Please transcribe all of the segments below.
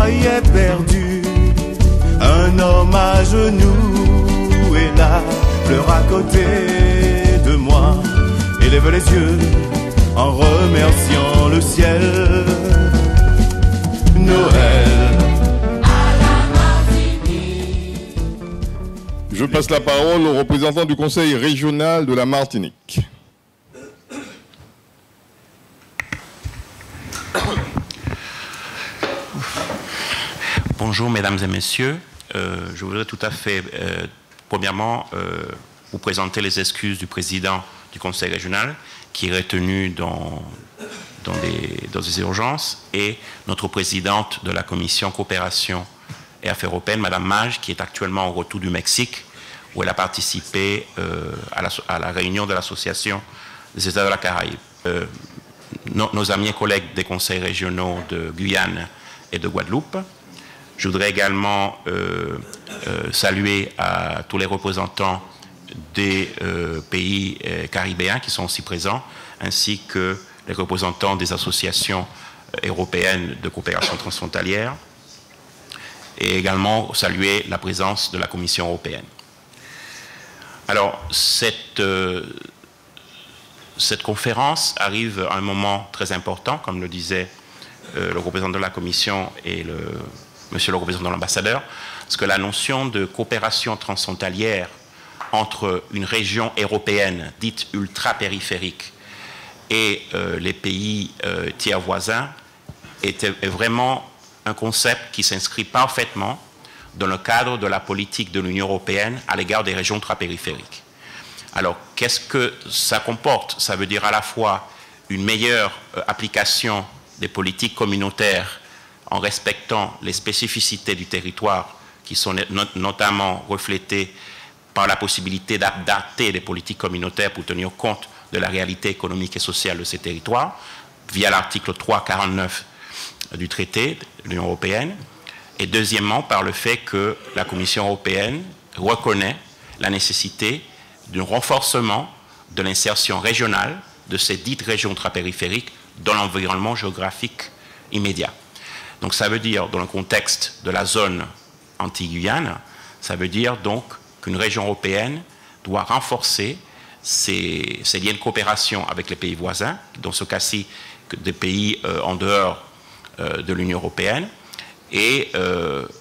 croyais perdu. Un homme à genoux est là, pleure à côté de moi et lève les yeux en remerciant le ciel. Noël à la Martinique. Je passe la parole au représentant du Conseil régional de la Martinique. Bonjour mesdames et messieurs, je voudrais tout à fait premièrement vous présenter les excuses du président du Conseil régional qui est retenu dans des urgences et notre présidente de la commission coopération et affaires européennes, Madame Mage, qui est actuellement au retour du Mexique où elle a participé à la réunion de l'association des États de la Caraïbe. Nos amis et collègues des conseils régionaux de Guyane et de Guadeloupe. Je voudrais également saluer à tous les représentants des pays caribéens qui sont aussi présents, ainsi que les représentants des associations européennes de coopération transfrontalière, et également saluer la présence de la Commission européenne. Alors, cette conférence arrive à un moment très important, comme le disait le représentant de la Commission et Monsieur le représentant de l'ambassadeur, parce que la notion de coopération transfrontalière entre une région européenne dite ultra-périphérique et les pays tiers voisins est vraiment un concept qui s'inscrit parfaitement dans le cadre de la politique de l'Union européenne à l'égard des régions ultra-périphériques. Alors, qu'est-ce que ça comporte? Ça veut dire à la fois une meilleure application des politiques communautaires en respectant les spécificités du territoire qui sont notamment reflétées par la possibilité d'adapter les politiques communautaires pour tenir compte de la réalité économique et sociale de ces territoires, via l'article 349 du traité de l'Union européenne, et deuxièmement par le fait que la Commission européenne reconnaît la nécessité d'un renforcement de l'insertion régionale de ces dites régions ultrapériphériques dans l'environnement géographique immédiat. Donc ça veut dire, dans le contexte de la zone anti-Guyane, ça veut dire donc qu'une région européenne doit renforcer ses liens de coopération avec les pays voisins, dans ce cas-ci des pays en dehors de l'Union européenne. Et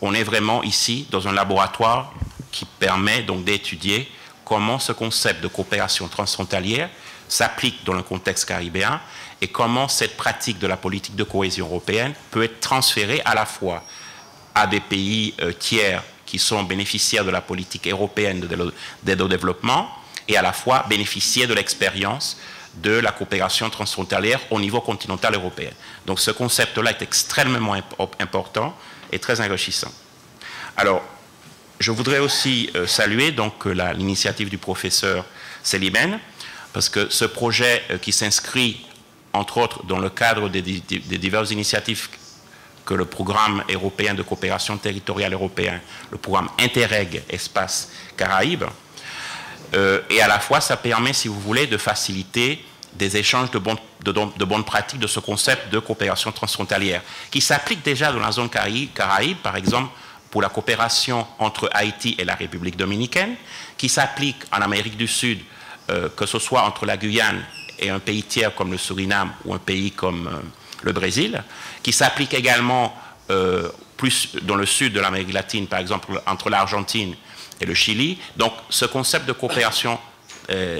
on est vraiment ici dans un laboratoire qui permet donc d'étudier comment ce concept de coopération transfrontalière s'applique dans le contexte caribéen et comment cette pratique de la politique de cohésion européenne peut être transférée à la fois à des pays tiers qui sont bénéficiaires de la politique européenne d'aide au développement et à la fois bénéficier de l'expérience de la coopération transfrontalière au niveau continental européen. Donc ce concept-là est extrêmement important et très enrichissant. Alors, je voudrais aussi saluer donc l'initiative du professeur Célimène, parce que ce projet qui s'inscrit entre autres dans le cadre des diverses initiatives que le programme européen de coopération territoriale européen, le programme Interreg Espace Caraïbes, et à la fois ça permet, si vous voulez, de faciliter des échanges de bonnes pratiques de ce concept de coopération transfrontalière, qui s'applique déjà dans la zone Caraïbe, par exemple, pour la coopération entre Haïti et la République dominicaine, qui s'applique en Amérique du Sud, que ce soit entre la Guyane et un pays tiers comme le Suriname ou un pays comme le Brésil, qui s'applique également plus dans le sud de l'Amérique latine, par exemple entre l'Argentine et le Chili. Donc ce concept de coopération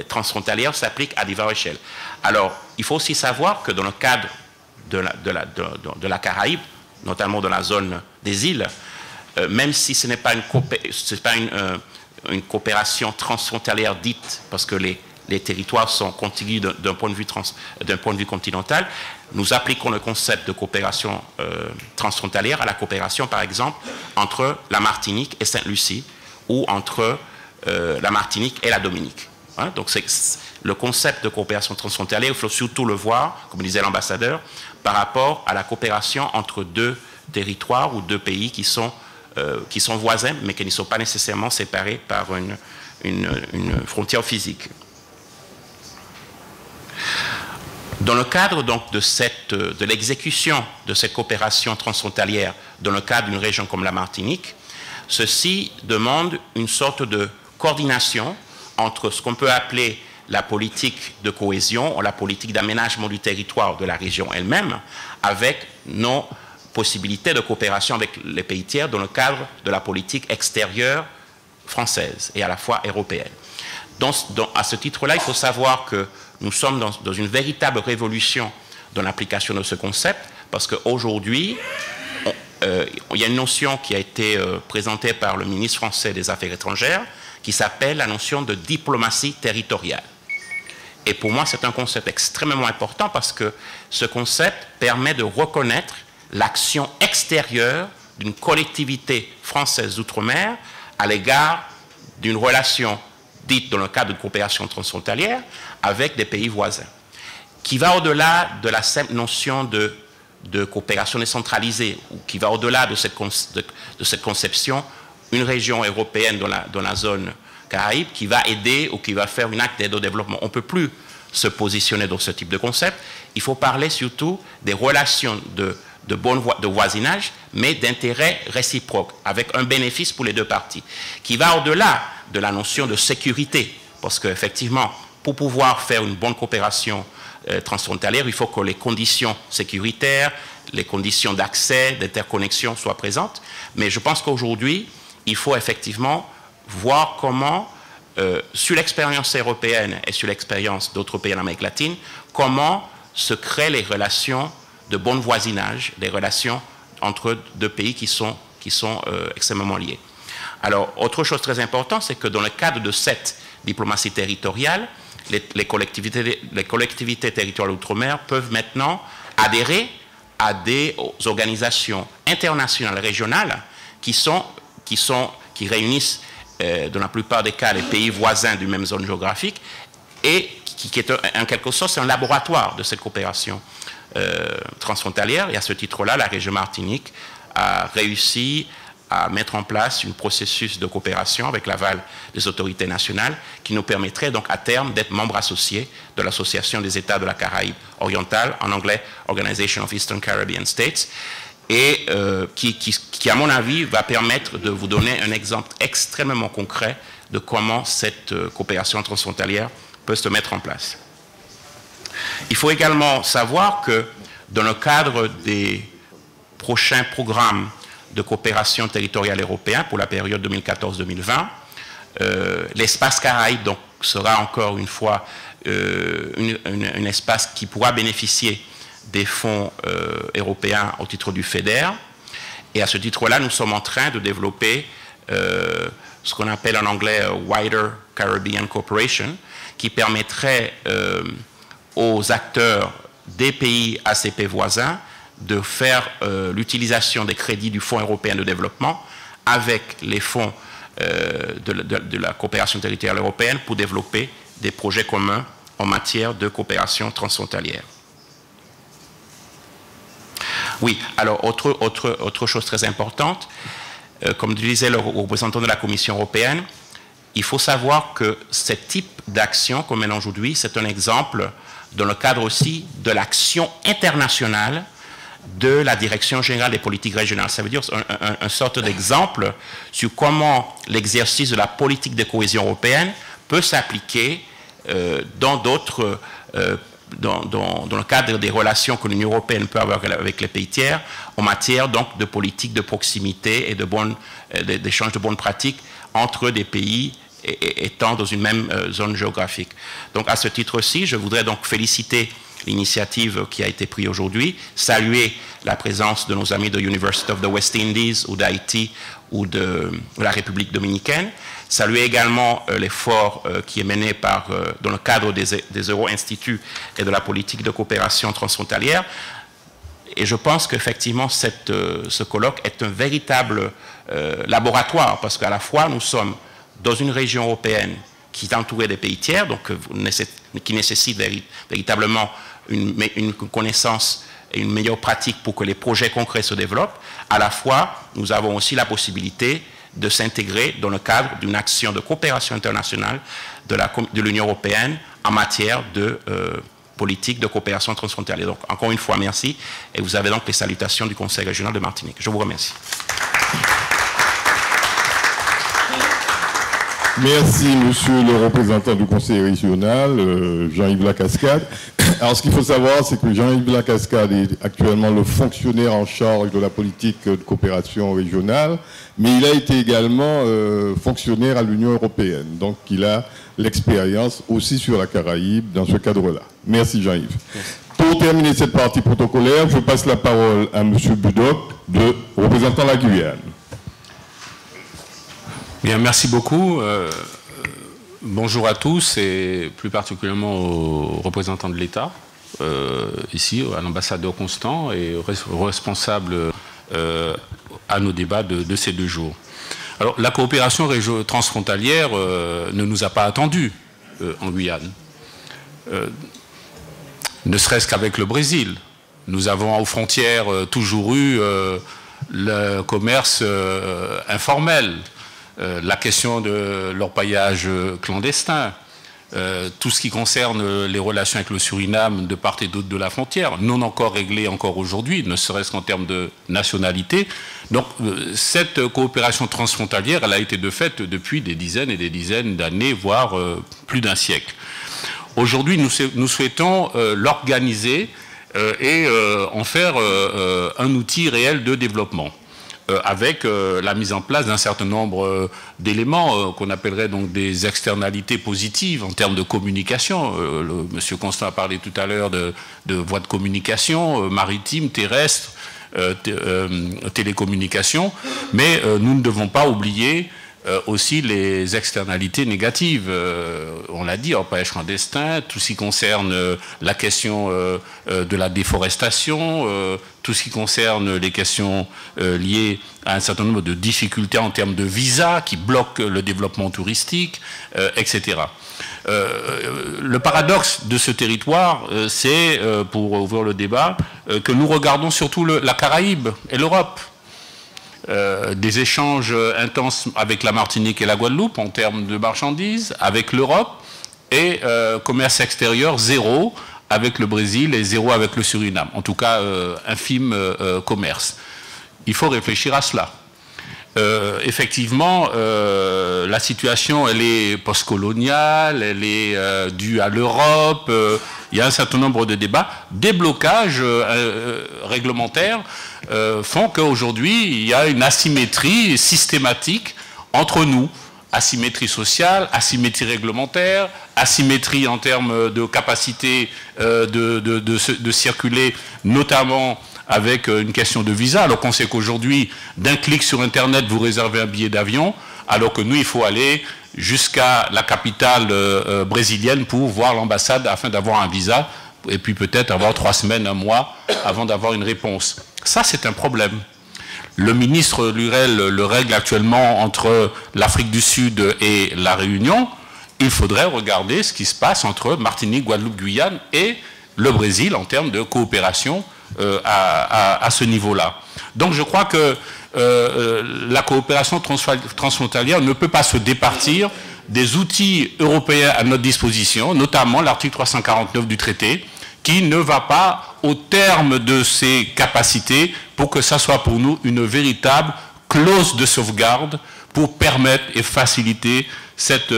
transfrontalière s'applique à diverses échelles. Alors il faut aussi savoir que dans le cadre de la Caraïbe, notamment dans la zone des îles, même si ce n'est pas une coopération transfrontalière dite, parce que les territoires sont contigus d'un point de vue continental, nous appliquons le concept de coopération transfrontalière à la coopération, par exemple, entre la Martinique et Sainte-Lucie, ou entre la Martinique et la Dominique. Hein? Donc le concept de coopération transfrontalière, il faut surtout le voir, comme disait l'ambassadeur, par rapport à la coopération entre deux territoires ou deux pays qui sont voisins, mais qui ne sont pas nécessairement séparés par une frontière physique. Dans le cadre donc de l'exécution de cette coopération transfrontalière dans le cadre d'une région comme la Martinique, ceci demande une sorte de coordination entre ce qu'on peut appeler la politique de cohésion ou la politique d'aménagement du territoire de la région elle-même, avec nos possibilités de coopération avec les pays tiers dans le cadre de la politique extérieure française et à la fois européenne. À ce titre-là, il faut savoir que nous sommes dans une véritable révolution dans l'application de ce concept, parce qu'aujourd'hui, il y a une notion qui a été présentée par le ministre français des Affaires étrangères, qui s'appelle la notion de diplomatie territoriale. Et pour moi, c'est un concept extrêmement important parce que ce concept permet de reconnaître l'action extérieure d'une collectivité française d'outre-mer à l'égard d'une relation dite dans le cadre de coopération transfrontalière avec des pays voisins, qui va au-delà de la simple notion de coopération décentralisée, ou qui va au-delà de cette conception, une région européenne dans la zone Caraïbe qui va aider ou qui va faire un acte d'aide au développement. On ne peut plus se positionner dans ce type de concept. Il faut parler surtout des relations de voisinage, mais d'intérêt réciproque, avec un bénéfice pour les deux parties, qui va au-delà de la notion de sécurité, parce qu'effectivement, pour pouvoir faire une bonne coopération transfrontalière, il faut que les conditions sécuritaires, les conditions d'accès, d'interconnexion soient présentes. Mais je pense qu'aujourd'hui, il faut effectivement voir comment, sur l'expérience européenne et sur l'expérience d'autres pays en Amérique latine, comment se créent les relations de bon voisinage, les relations entre deux pays qui sont extrêmement liés. Alors, autre chose très importante, c'est que dans le cadre de cette diplomatie territoriale, les collectivités territoriales d'outre-mer peuvent maintenant adhérer à des organisations internationales régionales qui réunissent dans la plupart des cas les pays voisins d'une même zone géographique et qui est en quelque sorte un laboratoire de cette coopération transfrontalière. Et à ce titre-là, la région Martinique a réussi à mettre en place un processus de coopération avec l'aval des autorités nationales qui nous permettrait donc à terme d'être membre associé de l'Association des États de la Caraïbe orientale, en anglais Organization of Eastern Caribbean States, et qui, à mon avis, va permettre de vous donner un exemple extrêmement concret de comment cette coopération transfrontalière peut se mettre en place. Il faut également savoir que dans le cadre des prochains programmes de coopération territoriale européen pour la période 2014-2020, l'espace Caraïbe donc, sera encore une fois un espace qui pourra bénéficier des fonds européens au titre du FEDER. Et à ce titre-là, nous sommes en train de développer ce qu'on appelle en anglais Wider Caribbean Cooperation, qui permettrait aux acteurs des pays ACP voisins de faire l'utilisation des crédits du Fonds européen de développement avec les fonds de la coopération territoriale européenne pour développer des projets communs en matière de coopération transfrontalière. Oui, alors autre chose très importante, comme disait le représentant de la Commission européenne, il faut savoir que ce type d'action qu'on mène aujourd'hui, c'est un exemple dans le cadre aussi de l'action internationale de la Direction générale des politiques régionales. Ça veut dire un sorte d'exemple sur comment l'exercice de la politique de cohésion européenne peut s'appliquer dans le cadre des relations que l'Union européenne peut avoir avec les pays tiers en matière donc de politique de proximité et d'échange de bonnes pratiques entre des pays étant dans une même zone géographique. Donc à ce titre-ci, je voudrais donc féliciter l'initiative qui a été prise aujourd'hui, saluer la présence de nos amis de University of the West Indies ou d'Haïti ou de la République dominicaine, saluer également l'effort qui est mené dans le cadre des Euro-Instituts et de la politique de coopération transfrontalière. Et je pense qu'effectivement, ce colloque est un véritable laboratoire, parce qu'à la fois, nous sommes dans une région européenne qui est entourée des pays tiers, donc qui nécessite véritablement une connaissance et une meilleure pratique pour que les projets concrets se développent. À la fois, nous avons aussi la possibilité de s'intégrer dans le cadre d'une action de coopération internationale de l'Union européenne en matière de politique de coopération transfrontalière. Donc, encore une fois, merci. Et vous avez donc les salutations du Conseil régional de Martinique. Je vous remercie. Merci, monsieur le représentant du Conseil régional, Jean-Yves Lacascade. Alors, ce qu'il faut savoir, c'est que Jean-Yves Lacascade est actuellement le fonctionnaire en charge de la politique de coopération régionale, mais il a été également fonctionnaire à l'Union européenne. Donc, il a l'expérience aussi sur la Caraïbe dans ce cadre-là. Merci, Jean-Yves. Pour terminer cette partie protocolaire, je passe la parole à monsieur Budoc, représentant la Guyane. Bien, merci beaucoup. Bonjour à tous et plus particulièrement aux représentants de l'État, ici, à l'ambassadeur Constant et aux responsables à nos débats de ces 2 jours. Alors, la coopération transfrontalière ne nous a pas attendus en Guyane, ne serait-ce qu'avec le Brésil. Nous avons aux frontières toujours eu le commerce informel, la question de l'orpaillage clandestin, tout ce qui concerne les relations avec le Suriname de part et d'autre de la frontière, non encore réglées encore aujourd'hui, ne serait-ce qu'en termes de nationalité. Donc cette coopération transfrontalière, elle a été de fait depuis des dizaines et des dizaines d'années, voire plus d'un siècle. Aujourd'hui, nous souhaitons l'organiser et en faire un outil réel de développement. Avec la mise en place d'un certain nombre d'éléments qu'on appellerait donc des externalités positives en termes de communication. Monsieur Constant a parlé tout à l'heure de voies de communication maritimes, terrestres, télécommunications, mais nous ne devons pas oublier aussi les externalités négatives. On l'a dit, orpaillage clandestin, tout ce qui concerne la question de la déforestation, tout ce qui concerne les questions liées à un certain nombre de difficultés en termes de visa qui bloquent le développement touristique, etc. Le paradoxe de ce territoire, c'est, pour ouvrir le débat, que nous regardons surtout la Caraïbe et l'Europe. Des échanges intenses avec la Martinique et la Guadeloupe en termes de marchandises, avec l'Europe, et commerce extérieur zéro avec le Brésil et zéro avec le Suriname. En tout cas, infime commerce. Il faut réfléchir à cela. Effectivement, la situation, elle est postcoloniale, elle est due à l'Europe. Il y a un certain nombre de débats. Des blocages réglementaires font qu'aujourd'hui, il y a une asymétrie systématique entre nous. Asymétrie sociale, asymétrie réglementaire, asymétrie en termes de capacité de circuler, notamment avec une question de visa, alors qu'on sait qu'aujourd'hui, d'un clic sur Internet, vous réservez un billet d'avion, alors que nous, il faut aller jusqu'à la capitale brésilienne pour voir l'ambassade afin d'avoir un visa, et puis peut-être avoir 3 semaines, 1 mois, avant d'avoir une réponse. Ça, c'est un problème. Le ministre Lurel le règle actuellement entre l'Afrique du Sud et la Réunion. Il faudrait regarder ce qui se passe entre Martinique, Guadeloupe, Guyane et le Brésil en termes de coopération à ce niveau-là. Donc je crois que la coopération transfrontalière ne peut pas se départir des outils européens à notre disposition, notamment l'article 349 du traité, qui ne va pas au terme de ses capacités pour que ça soit pour nous une véritable clause de sauvegarde pour permettre et faciliter cette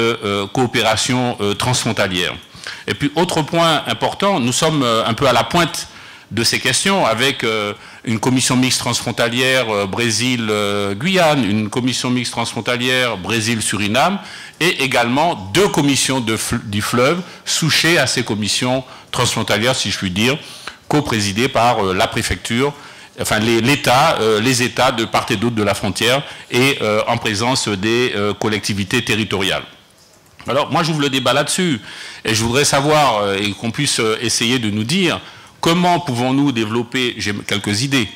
coopération transfrontalière. Et puis, autre point important, nous sommes un peu à la pointe de ces questions avec une commission mixte transfrontalière Brésil-Guyane, une commission mixte transfrontalière Brésil-Suriname et également 2 commissions du fleuve souchées à ces commissions transfrontalières, si je puis dire, co-présidées par la préfecture, enfin les États de part et d'autre de la frontière et en présence des collectivités territoriales. Alors moi j'ouvre le débat là-dessus et je voudrais savoir et qu'on puisse essayer de nous dire comment pouvons-nous développer, j'ai quelques idées,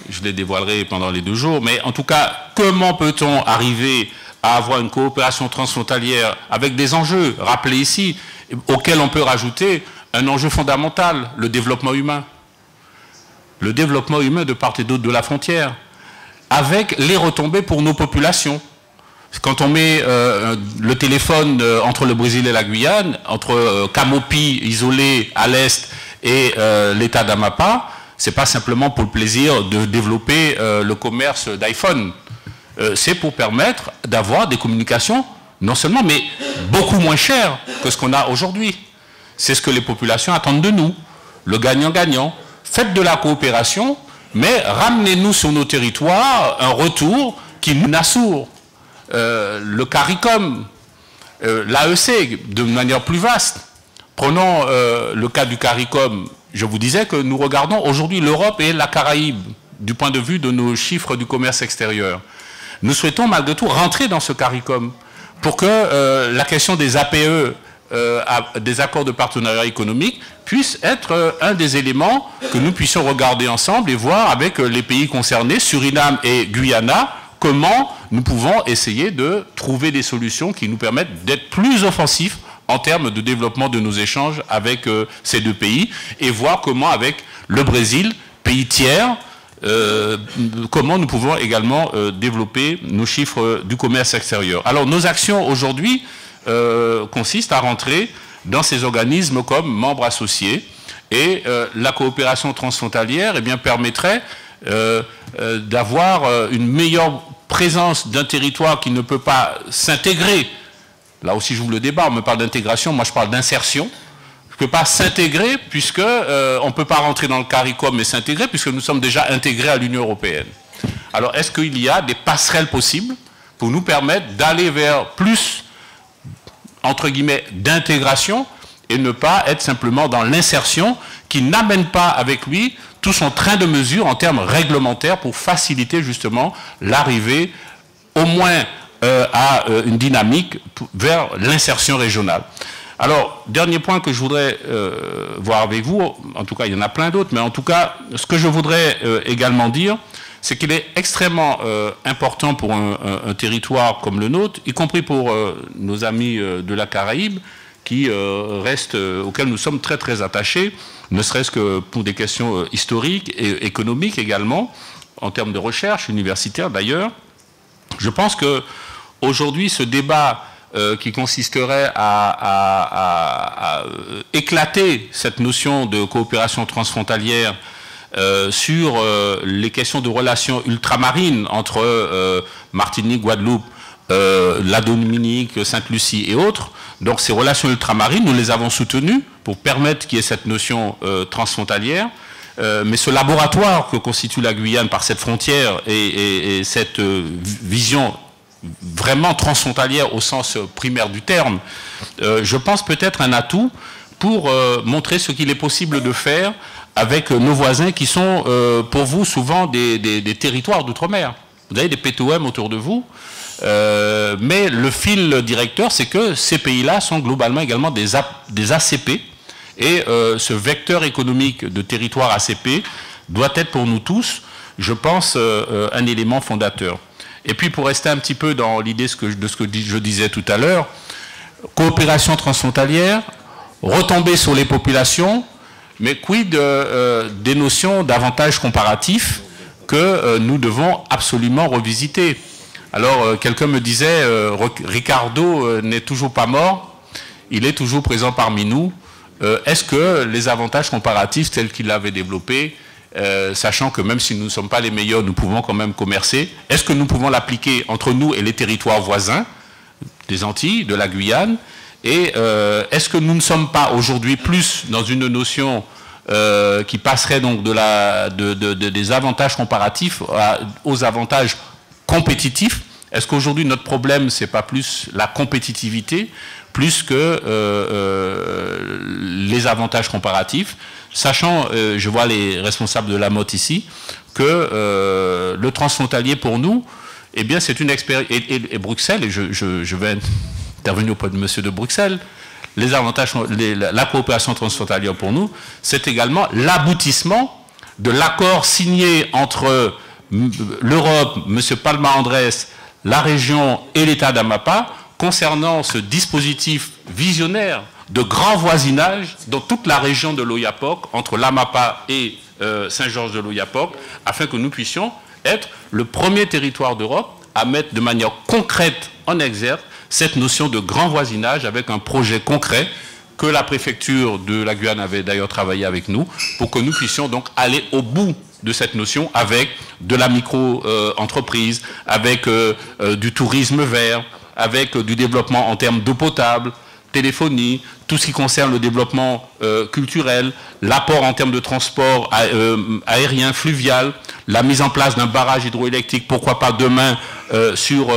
je les dévoilerai pendant les 2 jours, mais en tout cas, comment peut-on arriver à avoir une coopération transfrontalière avec des enjeux rappelés ici, auxquels on peut rajouter un enjeu fondamental, le développement humain. Le développement humain de part et d'autre de la frontière, avec les retombées pour nos populations. Quand on met le téléphone entre le Brésil et la Guyane, entre Camopi, isolé à l'est, et l'État d'Amapá, c'est pas simplement pour le plaisir de développer le commerce d'iPhone. C'est pour permettre d'avoir des communications, non seulement, mais beaucoup moins chères que ce qu'on a aujourd'hui. C'est ce que les populations attendent de nous, le gagnant-gagnant. Faites de la coopération, mais ramenez-nous sur nos territoires un retour qui nous assure. Le CARICOM, l'AEC, de manière plus vaste. Prenons le cas du CARICOM. Je vous disais que nous regardons aujourd'hui l'Europe et la Caraïbe du point de vue de nos chiffres du commerce extérieur. Nous souhaitons malgré tout rentrer dans ce CARICOM pour que la question des APE, des accords de partenariat économique, puisse être un des éléments que nous puissions regarder ensemble et voir avec les pays concernés, Suriname et Guyana, comment nous pouvons essayer de trouver des solutions qui nous permettent d'être plus offensifs en termes de développement de nos échanges avec ces deux pays et voir comment avec le Brésil, pays tiers, comment nous pouvons également développer nos chiffres du commerce extérieur. Alors nos actions aujourd'hui consistent à rentrer dans ces organismes comme membres associés et la coopération transfrontalière eh bien, permettrait d'avoir une meilleure présence d'un territoire qui ne peut pas s'intégrer. Là aussi, j'ouvre le débat, on me parle d'intégration, moi je parle d'insertion. Je ne peut pas s'intégrer puisque on ne peut pas rentrer dans le CARICOM et s'intégrer puisque nous sommes déjà intégrés à l'Union européenne. Alors, est-ce qu'il y a des passerelles possibles pour nous permettre d'aller vers plus, entre guillemets, d'intégration et ne pas être simplement dans l'insertion qui n'amène pas avec lui tout son train de mesures en termes réglementaires pour faciliter justement l'arrivée au moins à une dynamique vers l'insertion régionale. Alors, dernier point que je voudrais voir avec vous, en tout cas il y en a plein d'autres, mais en tout cas ce que je voudrais également dire, c'est qu'il est extrêmement important pour un territoire comme le nôtre, y compris pour nos amis de la Caraïbe, qui restent, auxquels nous sommes très très attachés, ne serait-ce que pour des questions historiques et économiques également, en termes de recherche universitaire d'ailleurs. Je pense que aujourd'hui ce débat qui consisterait à éclater cette notion de coopération transfrontalière sur les questions de relations ultramarines entre Martinique, Guadeloupe, la Dominique, Sainte-Lucie et autres. Donc ces relations ultramarines, nous les avons soutenues pour permettre qu'il y ait cette notion transfrontalière. Mais ce laboratoire que constitue la Guyane par cette frontière et cette vision vraiment transfrontalière au sens primaire du terme, je pense peut-être un atout pour montrer ce qu'il est possible de faire avec nos voisins qui sont pour vous souvent des territoires d'outre-mer. Vous avez des PTOM autour de vous, mais le fil directeur, c'est que ces pays-là sont globalement également des ACP, et ce vecteur économique de territoire ACP doit être pour nous tous, je pense, un élément fondateur. Et puis pour rester un petit peu dans l'idée de ce que je disais tout à l'heure, coopération transfrontalière, retomber sur les populations, mais quid des notions d'avantages comparatifs que nous devons absolument revisiter. Alors quelqu'un me disait, Ricardo n'est toujours pas mort, il est toujours présent parmi nous. Est-ce que les avantages comparatifs tels qu'il l'avait développés, sachant que même si nous ne sommes pas les meilleurs, nous pouvons quand même commercer, est-ce que nous pouvons l'appliquer entre nous et les territoires voisins des Antilles, de la Guyane, et est-ce que nous ne sommes pas aujourd'hui plus dans une notion qui passerait donc des avantages comparatifs aux avantages compétitifs? Est-ce qu'aujourd'hui notre problème c'est pas plus la compétitivité plus que les avantages comparatifs, sachant, je vois les responsables de la MOT ici, que le transfrontalier pour nous, eh bien c'est une expérience, et Bruxelles, et je vais intervenir auprès de monsieur de Bruxelles, les avantages, la coopération transfrontalière pour nous, c'est également l'aboutissement de l'accord signé entre l'Europe, monsieur Palma Andrés, la région et l'État d'Amapá, concernant ce dispositif visionnaire de grand voisinage dans toute la région de l'Oyapock, entre l'Amapá et Saint-Georges de l'Oyapock, afin que nous puissions être le premier territoire d'Europe à mettre de manière concrète en exergue cette notion de grand voisinage avec un projet concret que la préfecture de la Guyane avait d'ailleurs travaillé avec nous pour que nous puissions donc aller au bout de cette notion avec de la micro-entreprise, avec du tourisme vert, avec du développement en termes d'eau potable, téléphonie, tout ce qui concerne le développement culturel, l'apport en termes de transport aérien, fluvial, la mise en place d'un barrage hydroélectrique, pourquoi pas demain sur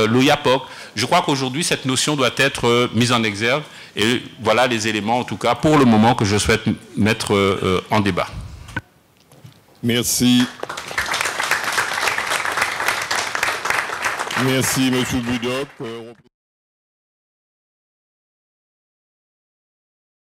l'Oyapock. Je crois qu'aujourd'hui, cette notion doit être mise en exergue. Et voilà les éléments, en tout cas, pour le moment, que je souhaite mettre en débat. Merci. Merci, M. Budoc.